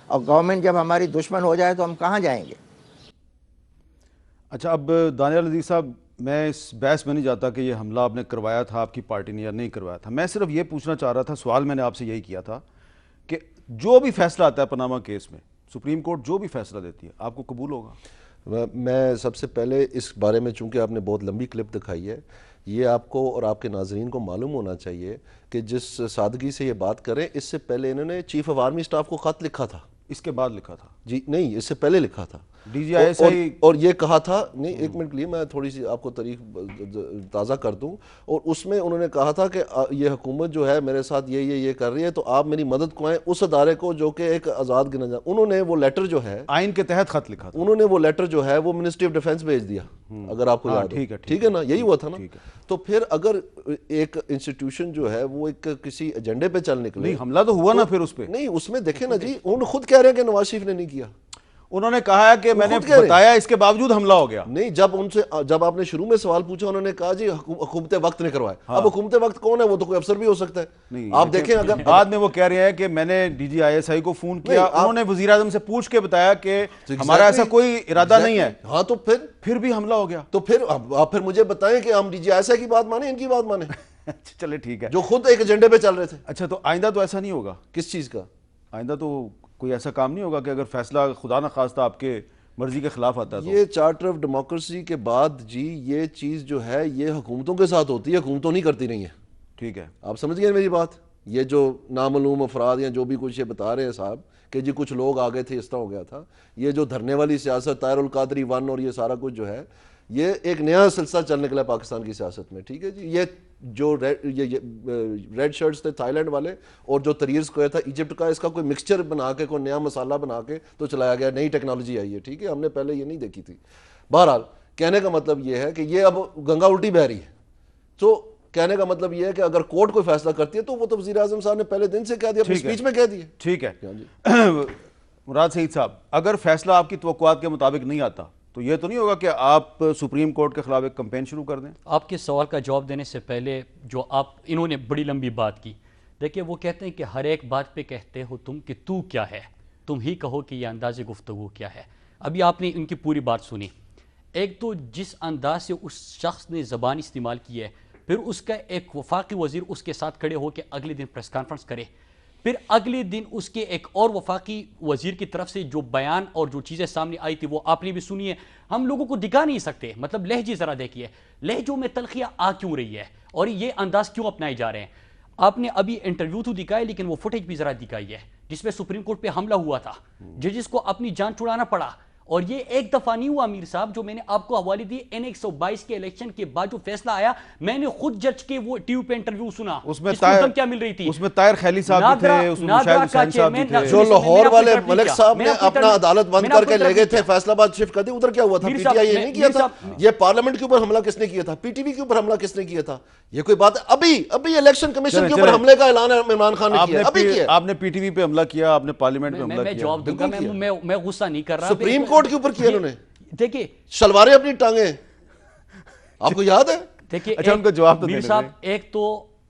اور گورنمنٹ جب ہماری دشمن ہو جائے تو ہم کہاں جائیں گے؟ اچھا, اب دانیال عزیز صاحب, میں اس بحث میں نہیں جاتا کہ یہ حملہ آپ نے کروایا تھا آپ کی پارٹی نے یا نہیں کروایا تھا. میں صرف یہ پوچھنا چاہ رہا تھا, سوال میں نے آپ سے یہی کیا تھا کہ جو بھی فیصلہ آتا ہے پاناما کیس میں, سپریم کورٹ جو بھی فیصلہ دیتی ہے, آپ کو قبول ہوگا؟ میں سب سے پہلے اس بارے میں, چونکہ آپ نے بہت لمبی کلپ دکھائی ہے, یہ آپ کو اور آپ کے ناظرین کو معلوم ہونا چاہیے کہ جس سادگی سے یہ بات کریں, اس سے پہلے انہوں نے چیف آف آرمی اسٹاف کو خط لکھا تھا. اس کے بعد لکھا تھا؟ جی نہیں, اس سے پہلے لکھا تھا. DGISI اور یہ کہا تھا, نہیں 1 منٹ کے لیے میں تھوڑی سی آپ کو تاریخ تازہ کر دوں, اور اس میں انہوں نے کہا تھا کہ یہ حکومت جو ہے میرے ساتھ یہ کر رہی ہے, تو آپ میری مدد کو آئیں اس ادارے کو جو کہ ایک آزاد گنا جائے. انہوں نے وہ لیٹر جو ہے آئین کے تحت خط لکھا تھا, انہوں نے وہ لیٹر جو ہے وہ منسٹری آف ڈیفنس بھیج دیا, اگر آپ کو یاد ہو. ٹھیک ہے نا, یہی ہوا تھا نا. تو پھر اگر ایک انسٹیٹیوشن جو ہے وہ ایک کسی ایجنڈے پہ چل نکلے, نہیں حملہ تو ہوا نا پھر اس پہ. نہیں اس میں دیکھیں نا جی, انہوں خود کہہ رہے ہیں کہ نواز شریف نے نہیں کیا. انہوں نے کہا ہے کہ میں نے بتایا, اس کے باوجود حملہ ہو گیا. نہیں, جب آپ نے شروع میں سوال پوچھا انہوں نے کہا جی حکومت وقت نے کروایا. اب حکومت وقت کون ہے؟ وہ تو کوئی افسر بھی ہو سکتا ہے. آپ دیکھیں, اگر بعد میں وہ کہہ رہے ہیں کہ میں نے DGISI کو فون کیا, انہوں نے وزیر اعظم سے پوچھ کے بتایا کہ ہمارا ایسا کوئی ارادہ نہیں ہے. ہاں, تو پھر بھی حملہ ہو گیا. تو پھر آپ پھر مجھے بتائیں کہ ہم DGISI کی بات مانیں, ان کی بات مانیں؟ چلے ٹھیک ہے, جو خود ایک ایجنڈے پہ چل رہے تھے. اچھا, تو آئندہ تو ایسا نہیں ہوگا؟ کس چیز کا آئندہ؟ تو کوئی ایسا کام نہیں ہوگا کہ اگر فیصلہ خدا نہ خواستہ آپ کے مرضی کے خلاف آتا ہے؟ یہ چارٹر آف ڈیموکریسی کے بعد جی یہ چیز جو ہے یہ حکومتوں کے ساتھ ہوتی ہے, حکومتوں نہیں کرتی نہیں ہے. ٹھیک ہے, آپ سمجھ گئے میری بات. یہ جو نامعلوم افراد یا جو بھی کچھ یہ بتا رہے ہیں صاحب کہ جی کچھ لوگ آگے تھے, اس طرح ہو گیا تھا, یہ جو دھرنے والی سیاست, طاہر القادری 1 اور یہ سارا کچھ جو ہے, یہ ایک نیا سلسلہ چل نکلا پاکستان کی سیاست میں. ٹھیک ہے جی, یہ جو ریڈ شرٹس تھے تھائی لینڈ والے, اور جو تریر اسکوائر تھا ایجپٹ کا, اس کا کوئی مکسچر بنا کے, کوئی نیا مسالہ بنا کے تو چلایا گیا. نئی ٹیکنالوجی آئی ہے. ٹھیک ہے, ہم نے پہلے یہ نہیں دیکھی تھی. بہرحال کہنے کا مطلب یہ ہے کہ یہ اب گنگا الٹی بہ رہی ہے. تو کہنے کا مطلب یہ ہے کہ اگر کورٹ کوئی فیصلہ کرتی ہے تو وہ تو وزیر اعظم صاحب نے پہلے دن سے کہہ دیا, اپنی اسپیچ میں کہہ دیا. ٹھیک ہے. مراد سعید صاحب, اگر فیصلہ آپ کی توقعات کے مطابق نہیں آتا تو یہ تو نہیں ہوگا کہ آپ سپریم کورٹ کے خلاف ایک کمپین شروع کر دیں؟ آپ کے سوال کا جواب دینے سے پہلے جو انہوں نے بڑی لمبی بات کی, دیکھیں وہ کہتے ہیں کہ ہر ایک بات پہ کہتے ہو تم کہ تو کیا ہے, تم ہی کہو کہ یہ انداز گفتگو کیا ہے. ابھی آپ نے ان کی پوری بات سنی. ایک تو جس انداز سے اس شخص نے زبان استعمال کی ہے, پھر اس کا ایک وفاقی وزیر اس کے ساتھ کھڑے ہو کے اگلے دن پریس کانفرنس کرے, پھر اگلے دن اس کے ایک اور وفاقی وزیر کی طرف سے جو بیان اور جو چیزیں سامنے آئی تھی وہ آپ نے بھی سنی ہے. ہم لوگوں کو دکھا نہیں سکتے, مطلب لہجے ذرا دیکھیے, لہجوں میں تلخیاں آ کیوں رہی ہے اور یہ انداز کیوں اپنائے جا رہے ہیں. آپ نے ابھی انٹرویو تو دکھائے, لیکن وہ فوٹیج بھی ذرا دکھائی ہے جس میں سپریم کورٹ پہ حملہ ہوا تھا, ججز کو اپنی جان چھڑانا پڑا. اور یہ ایک دفعہ نہیں ہوا امیر صاحب, جو میں نے آپ کو حوالے دی N 122 کے الیکشن کے بعد جو فیصلہ آیا, میں نے خود جج کے وہ ٹی وی پہ انٹرویو سنا, اس میں کیا مل رہی تھی. اس میں طاہر خیلی صاحب بھی تھے, اس میں مشاہد حسین صاحب بھی تھے, جو لاہور والے ملک صاحب نے اپنا عدالت بند کر کے لے گئے تھے, فیصلہ آباد شفٹ کر دی. ادھر کیا ہوا تھا؟ پی ٹی آئی یہ نہیں کیا تھا. یہ پارلیمنٹ کے اوپر حملہ کس نے کیا تھا؟ پی ٹی وی کے اوپر حملہ کس نے کیا تھا؟ یہ کوئی بات ہے؟ ابھی الیکشن کمیشن کے اوپر حملے کا اعلان عمران خان نے کیا, ابھی کیا. آپ نے پی ٹی وی پہ حملہ کیا, آپ نے پارلیمنٹ پہ حملہ کیا. میں جواب دوں گا, میں غصہ نہیں کر رہا. سپریم کورٹ کے اوپر کیا انہوں نے, دیکھیے شلواریں اپنی ٹانگیں, آپ کو یاد ہے؟ دیکھیے اچھا ان کو جواب تو میر صاحب, ایک تو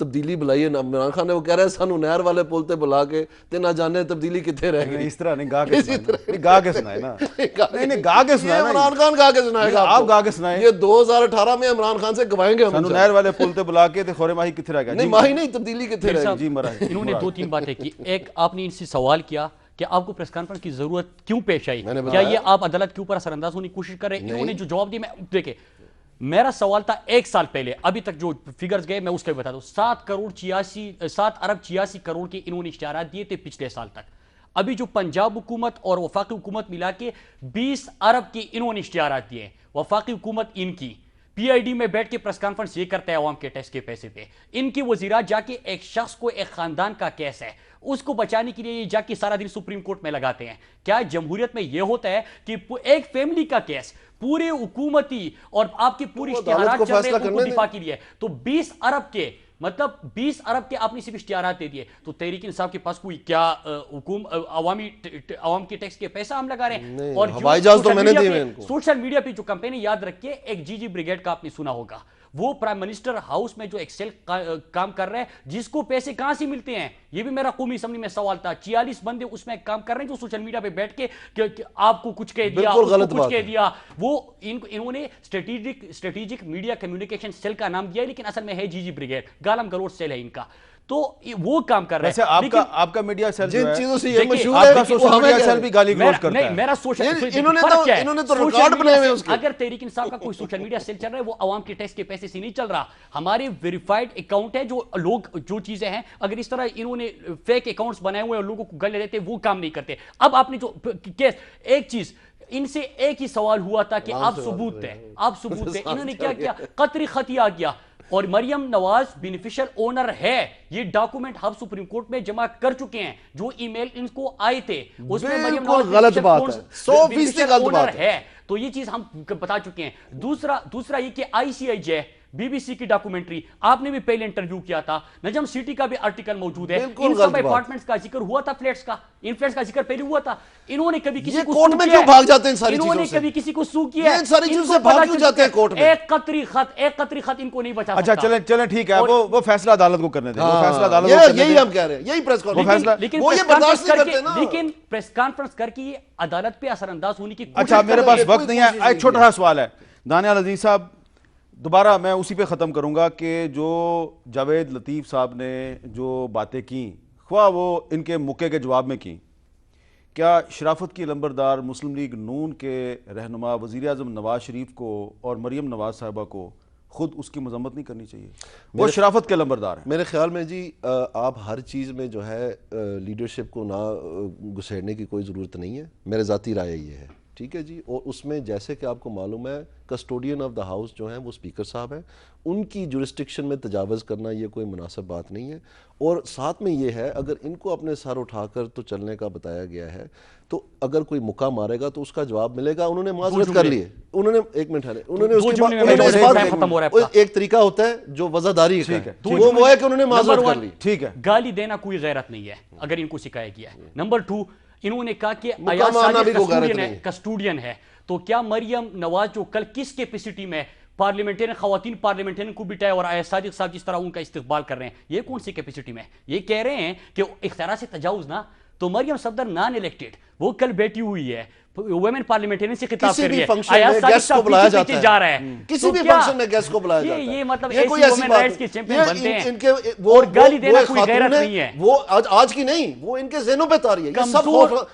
تبدیلی بلائی ہے عمران خان نے, وہ کہہ رہا ہے سانو نہر والے پل تے بلا کے تے نہ جانے تبدیلی کتنے رہ گئی. اس طرح نہیں, گا کے سنائے, گا کے سنائے نا, نہیں گا کے سنائے نا, عمران خان گا کے سنائے گا, آپ گا کے سنائیں. یہ 2018 میں عمران خان سے گوائیں گے ہم. سانو نہر والے پل تے بلا کے تے خورے ماہی کتنے رہ گیا. نہیں ماہی نہیں, تبدیلی کتنے رہ گئی. جی مرا ہے. انہوں نے 2-3 باتیں کی. ایک آپ نے ان سے سوال کیا کہ آپ کو پریس کانفرنس کی ضرورت کیوں پیش آئی, کیا یہ آپ عدالت کے اوپر اثر انداز ہونے کی کوشش کر رہے ہیں. انہوں نے جو جواب دیا, میں دیکھیں میرا سوال تھا 1 سال پہلے, ابھی تک جو فگرز گئے میں اس کے بتا دوں. 7 ارب 86 کروڑ کے انہوں نے اشتہارات دیے تھے پچھلے سال تک. ابھی جو پنجاب حکومت اور وفاقی حکومت ملا کے 20 ارب کے انہوں نے اشتہارات دیے. وفاقی حکومت ان کی پی آئی ڈی میں بیٹھ کے پریس کانفرنس یہ کرتا ہے عوام کے ٹیکس کے پیسے پہ. ان کی وزیرات جا کے ایک شخص کو, ایک خاندان کا کیس ہے, اس کو بچانے کے لیے یہ جا کے سارا دن سپریم کورٹ میں لگاتے ہیں. کیا جمہوریت میں یہ ہوتا ہے کہ ایک فیملی کا کیس پورے حکومتی اور آپ کی پوری اشتہارات چل رہے ہیں ان کو دفاع کے لیے, تو 20 ارب کے مطلب 20 ارب کے آپ نے صرف اشتہارات دے دیے. تو تحریک انصاف کے پاس کوئی کیا عوام کے ٹیکس کے پیسہ ہم لگا رہے ہیں. اور ہوائی جہاز تو میں نے دیے ان کو. سوشل میڈیا پہ جو کمپین یاد رکھیے, ایک جی بریگیڈ کا آپ نے سنا ہوگا, وہ پرائم منسٹر ہاؤس میں جو ایک سیل کام کر رہے ہیں, جس کو پیسے کہاں سے ملتے ہیں, یہ بھی میرا قومی اسمبلی میں سوال تھا. 46 بندے اس میں کام کر رہے ہیں جو سوشل میڈیا پہ بیٹھ کے آپ کو کچھ کہہ دیا, اس کو کچھ کہہ دیا. وہ انہوں نے اسٹریٹجک میڈیا کمیونیکیشن سیل کا نام دیا ہے, لیکن اصل میں ہے جی بریگیڈ, گالم گلوچ سیل ہے ان کا. تو وہ کام کر رہے ہیں. ویسے آپ کا میڈیا سیل جن چیزوں سے یہ مشہور آپ ہے کا سوشل میڈیا سیل بھی گالی گلوچ کرتا ہے. میرا سوشل انہوں نے تو ریکارڈ بنائے ہوئے اس کے. اگر تحریک انصاف کا کوئی سوشل میڈیا سیل چل رہا ہے, وہ عوام کے ٹیکس کے پیسے سے نہیں چل رہا. ہمارے ویریفائڈ اکاؤنٹ ہے, جو لوگ جو چیزیں ہیں, اگر اس طرح انہوں نے فیک اکاؤنٹس بنائے ہوئے اور لوگوں کو گلے دیتے, وہ کام نہیں کرتے. اب آپ نے جو کیس, ایک چیز ان سے ایک ہی سوال ہوا تھا کہ آپ ثبوت دیں, آپ ثبوت دیں. انہوں نے کیا کیا, قطری خطیہ کیا, اور مریم نواز بینیفیشل اونر ہے. یہ ڈاکومنٹ ہم سپریم کورٹ میں جمع کر چکے ہیں. جو ای میل ان کو آئے تھے اس میں مریم نواز غلط بات ہے, 100% غلط بات ہے. تو یہ چیز ہم بتا چکے ہیں. دوسرا یہ کہ آئی سی آئی جے, بی بی سی کی ڈاکومنٹری آپ نے بھی پہلے انٹرویو کیا تھا, نجم سٹی کا بھی آرٹیکل موجود ہے. ان سب اپارٹمنٹس کا ذکر ہوا تھا, فلیٹس کا, ان فلیٹس کا ذکر پہلے ہوا تھا. انہوں نے کبھی کسی کو کورٹ میں کیوں بھاگ جاتے ہیں ساری چیزوں سے, انہوں نے کبھی کسی کو سو کیا ہے, ان ساری چیزوں سے بھاگ کیوں جاتے ہیں کورٹ میں. ایک قطری خط ان کو نہیں بچا سکتا. اچھا چلیں ٹھیک ہے, وہ فیصلہ عدالت کو کرنے دیں, وہ فیصلہ عدالت کو کرنے دیں. یہی ہم کہہ رہے ہیں, یہی پریس کانفرنس, وہ یہ برداشت نہیں کرتے نا. لیکن پریس کانفرنس کر کے عدالت پہ اثر انداز ہونے کی کوشش. اچھا میرے پاس وقت نہیں ہے, ایک چھوٹا سا سوال ہے دانیال عزیز صاحب, دوبارہ میں اسی پہ ختم کروں گا کہ جو جاوید لطیف صاحب نے جو باتیں کیں, خواہ وہ ان کے موقع کے جواب میں کیں, کیا شرافت کی لمبردار مسلم لیگ نون کے رہنما وزیر اعظم نواز شریف کو اور مریم نواز صاحبہ کو خود اس کی مذمت نہیں کرنی چاہیے؟ وہ شرافت کے لمبردار ہیں. میرے خیال میں جی آپ ہر چیز میں جو ہے لیڈرشپ کو نہ گھسیڑنے کی کوئی ضرورت نہیں ہے, میرے ذاتی رائے یہ ہے, ٹھیک ہے جی. اور اس میں جیسے کہ آپ کو معلوم ہے کسٹوڈین آف دا ہاؤس جو ہیں وہ اسپیکر صاحب ہیں, ان کی جورسٹکشن میں تجاوز کرنا یہ کوئی مناسب بات نہیں ہے. اور ساتھ میں یہ ہے, اگر ان کو اپنے سر اٹھا کر تو چلنے کا بتایا گیا ہے, تو اگر کوئی مکہ مارے گا تو اس کا جواب ملے گا. انہوں نے معذرت کر لی ہے, انہوں نے ایک منٹ ہے, انہوں نے اس کے بعد ایک طریقہ ہوتا ہے جو وزاداری کا ہے, وہ ہے کہ انہوں نے معذرت کر لی. ٹھیک ہے, گالی دینا کوئی غیرت نہیں ہے اگر ان کو سکھایا گیا ہے. نمبر 2, انہوں نے کہا کہ کسٹوڈین ہے, تو کیا مریم نواز جو کل کس کیپیسٹی میں پارلیمنٹرین کو بٹھائے اور آیا صادق صاحب جس طرح ان کا استقبال کر رہے ہیں, یہ کون سی کیپیسٹی میں؟ یہ کہہ رہے ہیں کہ اختیارات سے تجاوز نہ. تو مریم صفدر نان الیکٹڈ, وہ کل بیٹھی ہوئی ہے, ویمن پارلیمنٹرین سے خطاب کر رہی ہے, آیا صادق صاحب بلایا جاتا ہے جا رہا ہے, کسی بھی فنکشن میں گیسٹ کو بلایا جاتا ہے. یہ مطلب ایسی ویمن رائٹس کے چیمپئن بنتے ہیں, اور گالی دینا کوئی غیرت نہیں ہے. وہ آج کی نہیں, وہ ان کے ذہنوں پہ تاری ہے, یہ سب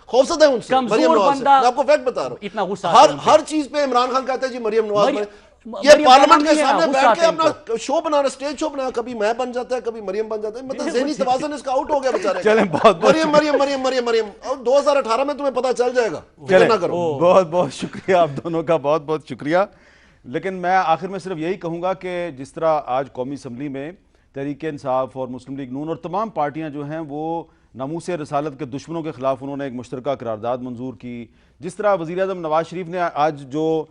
خوفزدہ ہیں ان سے. مریم نواز سے میں آپ کو فیکٹ بتا رہا ہوں, اتنا غصہ ہر چیز پہ عمران خان کہتا ہے جی مریم نواز, یہ پارلیمنٹ کے سامنے بیٹھ کے اپنا شو بنا رہا, اسٹیج شو بنا, کبھی میں بن جاتا ہے کبھی مریم بن جاتا ہے, مطلب ذہنی توازن اس کا آؤٹ ہو گیا بیچارے. چلیں بہت مریم مریم مریم مریم مریم 2018 میں تمہیں پتہ چل جائے گا. بہت بہت شکریہ آپ دونوں کا, بہت بہت شکریہ. لیکن میں آخر میں صرف یہی کہوں گا کہ جس طرح آج قومی اسمبلی میں تحریک انصاف اور مسلم لیگ نون اور تمام پارٹیاں جو ہیں وہ ناموس رسالت کے دشمنوں کے خلاف انہوں نے ایک مشترکہ قرارداد منظور کی, جس طرح وزیر اعظم نواز شریف نے آج جو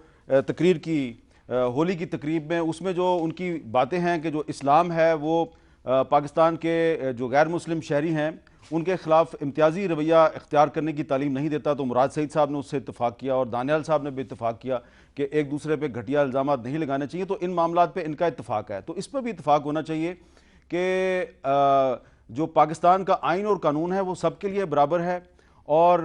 تقریر کی ہولی کی تقریب میں, اس میں جو ان کی باتیں ہیں کہ جو اسلام ہے وہ پاکستان کے جو غیر مسلم شہری ہیں ان کے خلاف امتیازی رویہ اختیار کرنے کی تعلیم نہیں دیتا, تو مراد سعید صاحب نے اس سے اتفاق کیا اور دانیال صاحب نے بھی اتفاق کیا کہ ایک دوسرے پہ گھٹیا الزامات نہیں لگانے چاہیے. تو ان معاملات پہ ان کا اتفاق ہے, تو اس پہ بھی اتفاق ہونا چاہیے کہ جو پاکستان کا آئین اور قانون ہے وہ سب کے لیے برابر ہے، اور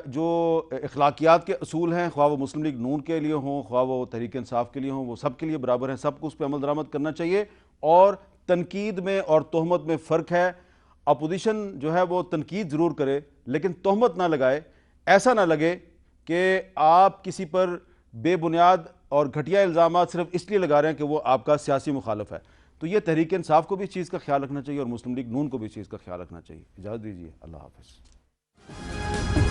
جو اخلاقیات کے اصول ہیں، خواہ وہ مسلم لیگ نون کے لیے ہوں، خواہ وہ تحریک انصاف کے لیے ہوں، وہ سب کے لیے برابر ہیں، سب کو اس پہ عمل درآمد کرنا چاہیے۔ اور تنقید میں اور تہمت میں فرق ہے۔ اپوزیشن جو ہے وہ تنقید ضرور کرے لیکن تہمت نہ لگائے، ایسا نہ لگے کہ آپ کسی پر بے بنیاد اور گھٹیا الزامات صرف اس لیے لگا رہے ہیں کہ وہ آپ کا سیاسی مخالف ہے۔ تو یہ تحریک انصاف کو بھی اس چیز کا خیال رکھنا چاہیے اور مسلم لیگ نون کو بھی اس چیز کا خیال رکھنا چاہیے۔ اجازت دیجیے، اللہ حافظ۔